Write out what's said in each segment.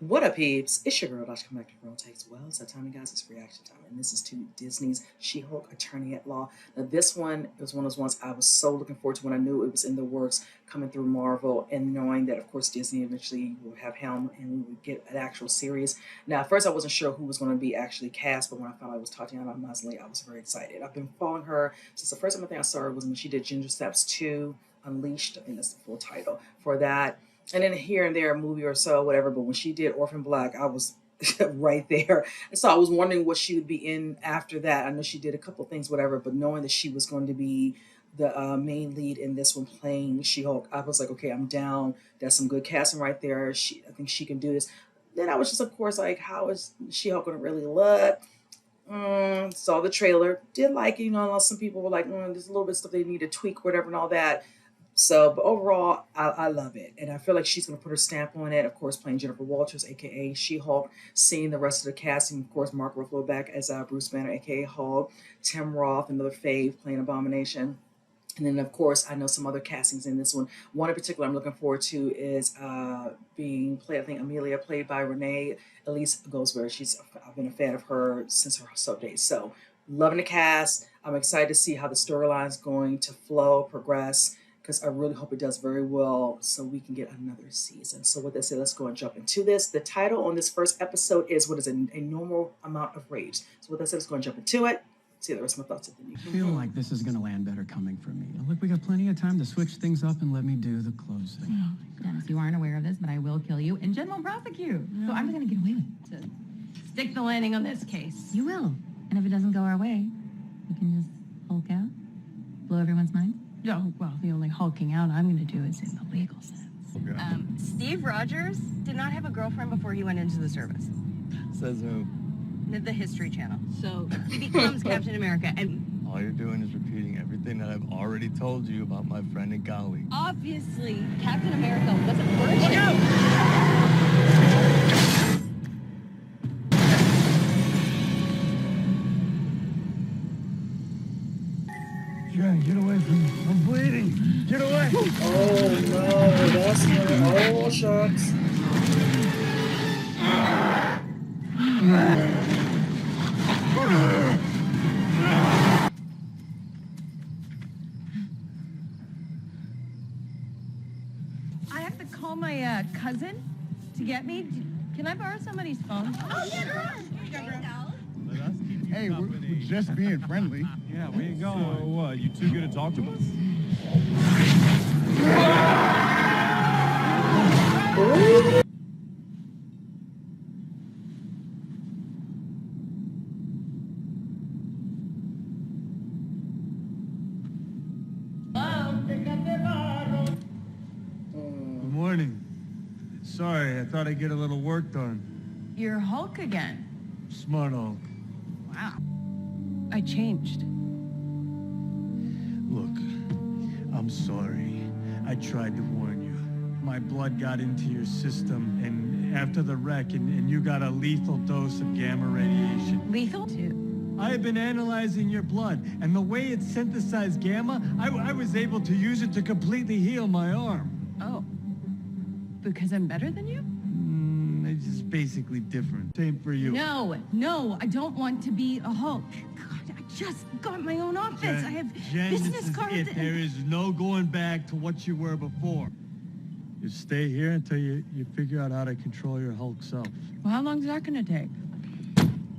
What up, peeps? It's your girl, Dr. Connected Girl Takes Well. So, time, guys, it's reaction time, and this is to Disney's She-Hulk Attorney at Law. Now, this one was one of those ones I was so looking forward to when I knew it was in the works, coming through Marvel, and knowing that, of course, Disney eventually will have Helm, and we would get an actual series. Now, at first, I wasn't sure who was going to be actually cast, but when I found out it was Tatiana Maslany, I was very excited. I've been following her since the first time I think I saw her was when she did Ginger Snaps 2 Unleashed. I think that's the full title for that. And then here and there a movie or so, whatever. But when she did Orphan Black, I was right there. And so I was wondering what she would be in after that. I know she did a couple of things, whatever, but knowing that she was going to be the main lead in this one playing She-Hulk, I was like, okay, I'm down. That's some good casting right there. I think she can do this. Then I was just, of course, like, how is She-Hulk going to really look? Saw the trailer. Did like, some people were like, there's a little bit of stuff they need to tweak, whatever, and all that. So, but overall, I love it. And I feel like she's going to put her stamp on it. Of course, playing Jennifer Walters, a.k.a. She-Hulk. Seeing the rest of the casting, of course, Mark Ruffalo back as Bruce Banner, a.k.a. Hulk. Tim Roth, another fave, playing Abomination. And then, of course, I know some other castings in this one. One in particular I'm looking forward to is being played, I think, Amelia, played by Renee Elise Goldsberry. I've been a fan of her since her sub days. So, loving the cast. I'm excited to see how the storyline is going to flow, progress, because I really hope it does very well so we can get another season. So with that said, let's go and jump into this. The title on this first episode is what is a normal amount of rage. So with that said, let's go and jump into it. See the rest of my thoughts. I feel like this is going to land better coming from me. Look, we got plenty of time to switch things up and let me do the closing. Dennis, you aren't aware of this, but I will kill you and Jen will prosecute. So I'm just going to get away with it. To stick the landing on this case. You will. And if it doesn't go our way, we can just Hulk out, blow everyone's mind. No, well, the only hulking out I'm going to do is in the legal sense. Okay. Steve Rogers did not have a girlfriend before he went into the service. Says who? The History Channel. So he becomes Captain America, and All you're doing is repeating everything that I've already told you about my friend and colleague. obviously Captain America was a virgin. Jen, get away from me. I'm bleeding. Get away. Oh, no. That's not... Oh, shucks. I have to call my cousin to get me. Can I borrow somebody's phone? Oh, yeah. Hey, we're just being friendly. Yeah, where you going? So what, you too good to talk to us? Good morning. Sorry, I thought I'd get a little work done. You're Hulk again. Smart Hulk. Wow. I changed. Look, I'm sorry. I tried to warn you. My blood got into your system, and after the wreck, and you got a lethal dose of gamma radiation. Lethal too. I have been analyzing your blood, and the way it synthesized gamma, I was able to use it to completely heal my arm. Oh. Because I'm better than you? It's just basically different. Same for you. No, I don't want to be a Hulk. God, I just got my own office. I have Jen, business this is cards. it. There is no going back to what you were before. You stay here until you figure out how to control your Hulk self. Well, how long is that going to take?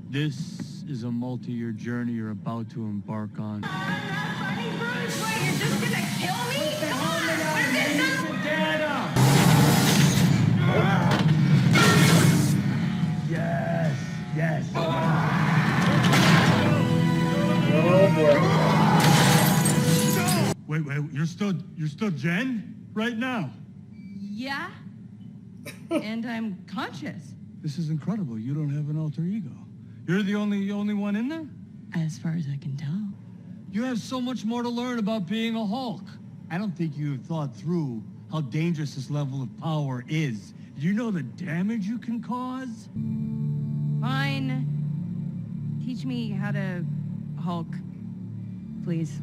This is a multi-year journey you're about to embark on. Honey, Bruce, wait, you're just going to kill me? Come on, what is this? Yes. Oh, boy. Wait, you're still Jen? Right now? Yeah. And I'm conscious. This is incredible. You don't have an alter ego. You're the only one in there? As far as I can tell. You have so much more to learn about being a Hulk. I don't think you've thought through how dangerous this level of power is. Do you know the damage you can cause? Fine. Teach me how to Hulk, please.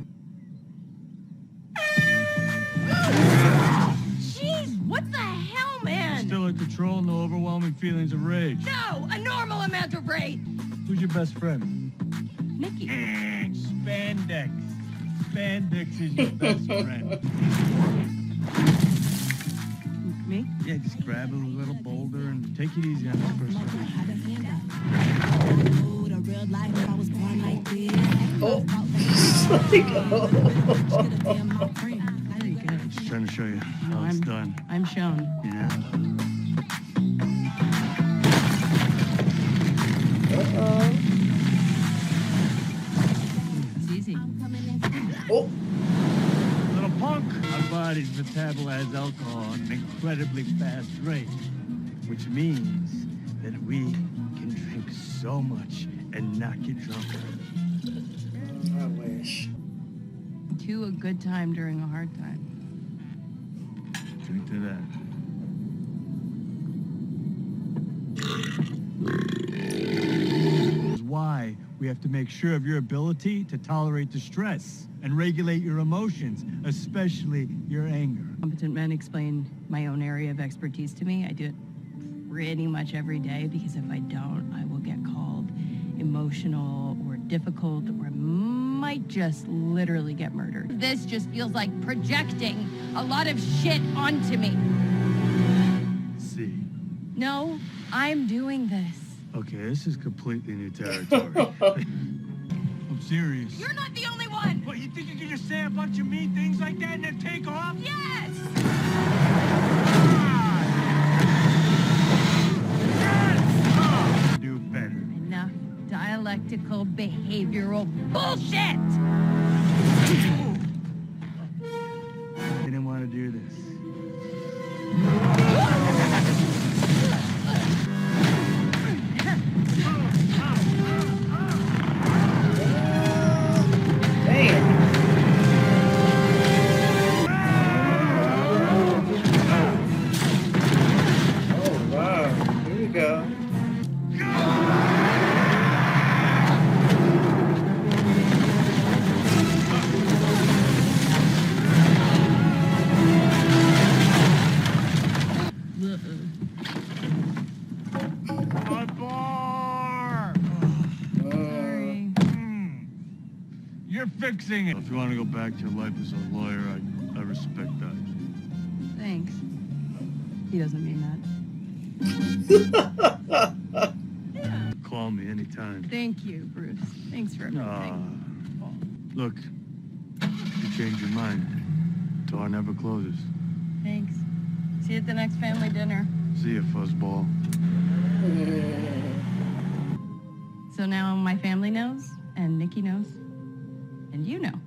Jeez, what the hell, man? Still able to control no overwhelming feelings of rage. No, a normal amount of rage. Who's your best friend? Nikki. Spandex. Spandex is your best friend. Me? Yeah, just grab a little boulder and take it easy on this person. Just trying to show you how it's done. I'm shown. Yeah. It's easy. Oh, Little punk. Our bodies metabolize alcohol at an incredibly fast rate, which means that we can drink so much and not get drunk. I wish. To a good time during a hard time. Drink to that. Is why we have to make sure of your ability to tolerate the stress and regulate your emotions, especially your anger. Competent men explain my own area of expertise to me. I do it pretty much every day because if I don't, I will get called emotional or difficult or might just literally get murdered. This just feels like projecting a lot of shit onto me. See. No, I'm doing this. Okay, this is completely new territory. I'm serious. You're not the only one! What, you think you can just say a bunch of mean things like that and then take off? Yes! Do better. Enough dialectical behavioral bullshit! I didn't want to do this. Oh, wow. Here you go. My bar! Sorry. You're fixing it. If you want to go back to your life as a lawyer, I respect that. Thanks. He doesn't mean that. Call me anytime. Thank you, Bruce. Thanks for everything. Look, if you change your mind, door never closes. Thanks. See you at the next family dinner. See ya, fuzzball. So now my family knows, and Nikki knows, and you know.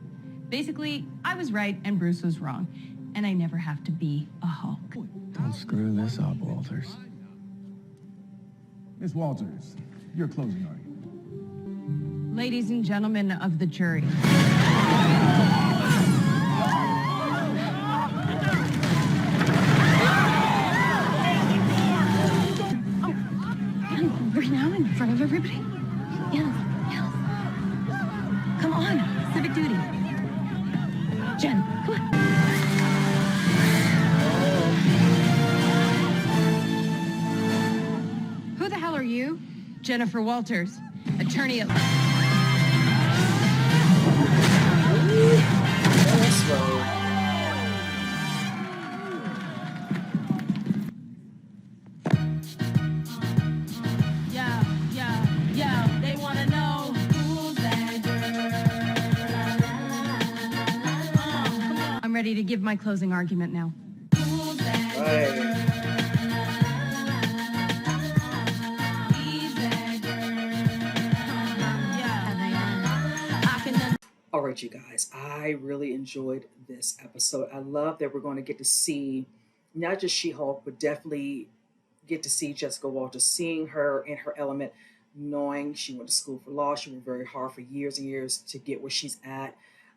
Basically, I was right and Bruce was wrong, and I never have to be a Hulk. Don't screw this up, Walters. Miss Walters, your closing argument. Ladies and gentlemen of the jury. Right now, in front of everybody? Yes, yes. Come on, civic duty. Jen, come on. Who the hell are you? Jennifer Walters, attorney at... That's right. Yeah, they want to know who's that girl. Come on. I'm ready to give my closing argument now. Right. All right, you guys, I really enjoyed this episode. I love that we're going to get to see not just She-Hulk, but definitely get to see Jessica Walters, seeing her in her element, knowing she went to school for law. She worked very hard for years and years to get where she's at.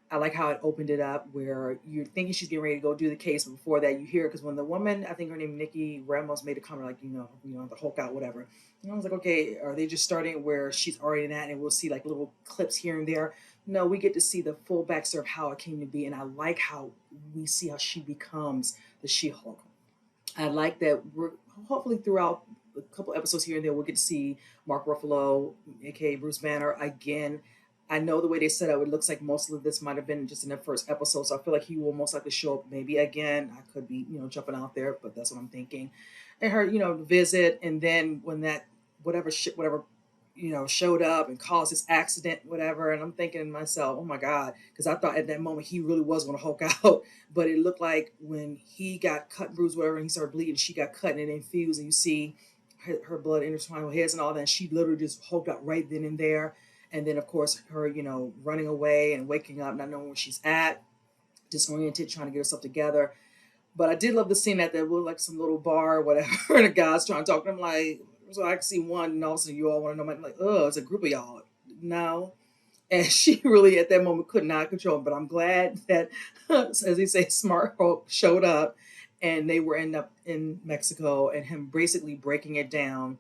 I like how it opened it up where you're thinking she's getting ready to go do the case, but before that you hear, because when the woman, I think her name Nikki Ramos, made a comment like, you know, the Hulk out, whatever. And I was like, okay, are they just starting where she's already in that and we'll see like little clips here and there? No, we get to see the full backstory of how it came to be, and I like how we see how she becomes the She-Hulk. I like that we're hopefully throughout a couple episodes here and there, we'll get to see Mark Ruffalo, aka Bruce Banner, again. I know the way they set up, it looks like most of this might have been just in the first episode, so I feel like he will most likely show up maybe again. I could be, jumping out there, but that's what I'm thinking. And her, visit, and then when that whatever showed up and caused this accident, whatever. And I'm thinking to myself, oh my God, because I thought at that moment he really was going to Hulk out. But it looked like when he got cut and bruised, whatever, and he started bleeding, she got cut and it infused, and you see her blood intertwined with his and all that. And she literally just hulked out right then and there. And then, of course, her, running away and waking up, not knowing where she's at, disoriented, trying to get herself together. But I did love the scene at that looked like some little bar or whatever, and the guy's trying to talk to him like, so I can see one, and all of a sudden you all want to know, I'm like, oh, it's a group of y'all. No. And she really at that moment could not control him. But I'm glad that, as they say, Smart Hulk showed up and they were end up in Mexico and him basically breaking it down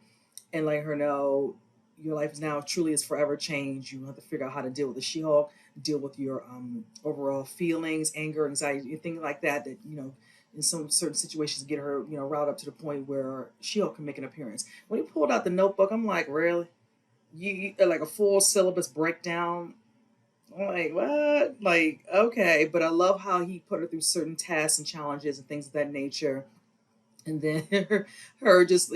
and letting her know your life is now truly is forever changed. You have to figure out how to deal with the She-Hulk, deal with your overall feelings, anger, anxiety, things like that, in some certain situations get her, riled up to the point where She-Hulk can make an appearance. When he pulled out the notebook, I'm like, really? You like a full syllabus breakdown? I'm like, what? Like, okay. But I love how he put her through certain tasks and challenges and things of that nature. And then her just,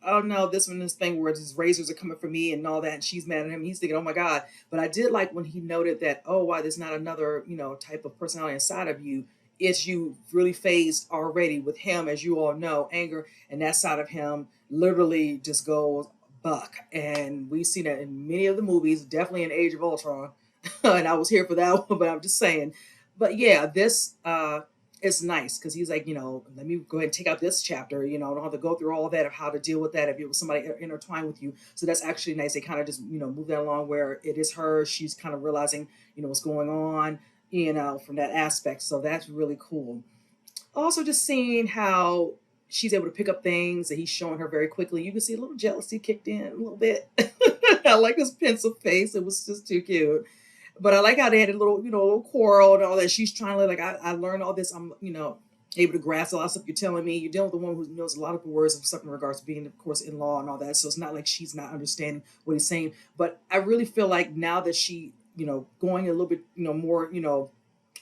oh no, this thing where these razors are coming for me and all that. And she's mad at him. He's thinking, oh my God. But I did like when he noted that, oh, wow, there's not another, type of personality inside of you. It's you really phased already with him, as you all know, anger. And that side of him literally just goes buck. And we've seen that in many of the movies, definitely in Age of Ultron. And I was here for that one, but I'm just saying. But yeah, this, it's nice because he's like, let me go ahead and take out this chapter, I don't have to go through all that of how to deal with that if it was somebody intertwined with you. So that's actually nice. They kind of just, move that along where it is her. She's kind of realizing, what's going on, from that aspect. So that's really cool. Also just seeing how she's able to pick up things that he's showing her very quickly. You can see a little jealousy kicked in a little bit. I like his pencil face. It was just too cute. But I like how they had a little, a little quarrel and all that. She's trying to I learned all this. I'm, able to grasp a lot of stuff you're telling me. You're dealing with a woman who knows a lot of words and stuff in regards to being, of course, in law and all that. So it's not like she's not understanding what he's saying. But I really feel like now that she, going a little bit, more,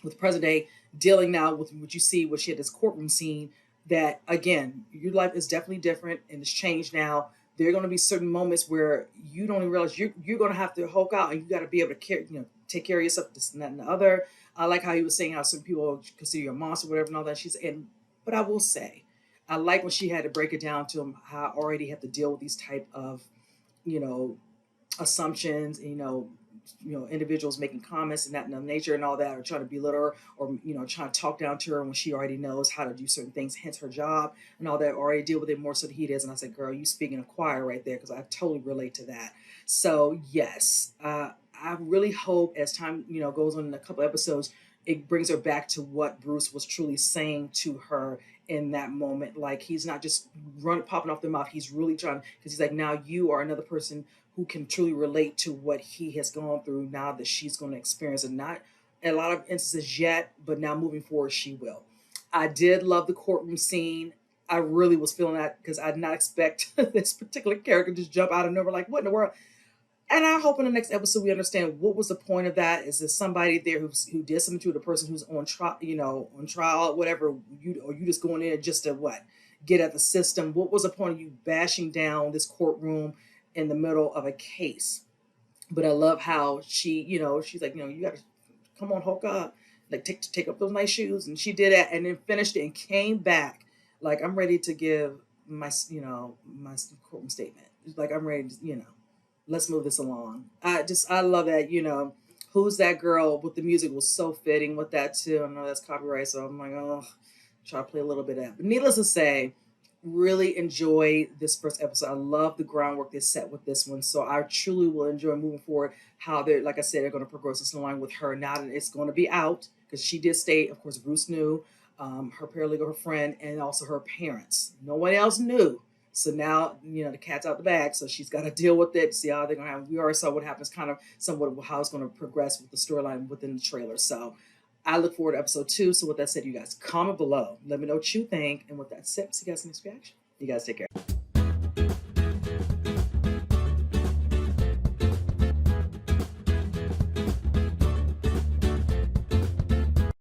with present day, dealing now with what you see, what she had this courtroom scene, that again, your life is definitely different and it's changed now. There are going to be certain moments where you don't even realize you're going to have to Hulk out, and you got to be able to care, take care of yourself, this and that and the other. I like how he was saying how some people consider you a monster, whatever, and all that. But I will say, I like when she had to break it down to him how I already have to deal with these type of, assumptions, individuals making comments and that and the nature and all that, or trying to belittle her, or trying to talk down to her when she already knows how to do certain things, hence her job and all that, already deal with it more so than he does. And I said, girl, you speaking a choir right there, because I totally relate to that. So yes, I really hope as time goes on in a couple episodes, it brings her back to what Bruce was truly saying to her in that moment. Like, he's not just popping off the mouth. He's really trying, because he's like, now you are another person who can truly relate to what he has gone through now that she's going to experience it. Not a lot of instances yet, but now moving forward, she will. I did love the courtroom scene. I really was feeling that because I did not expect this particular character to just jump out of nowhere like, what in the world? And I hope in the next episode we understand what was the point of that. Is there somebody there who did something to the person who's on trial, on trial, whatever, or you just going in just to what? Get at the system. What was the point of you bashing down this courtroom in the middle of a case? But I love how she, she's like, you got to come on, Hulk up, like take up those nice shoes, and she did that, and then finished it and came back like, I'm ready to give my, my courtroom statement. Like, I'm ready to, let's move this along. I love that, Who's That Girl with the music was so fitting with that too. I know that's copyright, so I'm like, oh, try to play a little bit of that. But needless to say, really enjoy this first episode. I love the groundwork they set with this one. So I truly will enjoy moving forward how they're, like I said, they're going to progress this along with her now that it's going to be out, because she did state, of course, Bruce knew, her paralegal, her friend, and also her parents. No one else knew. So now, the cat's out the bag. So she's got to deal with it, see how they're going to have. We already saw what happens, kind of somewhat how it's going to progress with the storyline within the trailer. So I look forward to episode 2. So with that said, you guys comment below. Let me know what you think. And with that said, see you guys in the next reaction. You guys take care.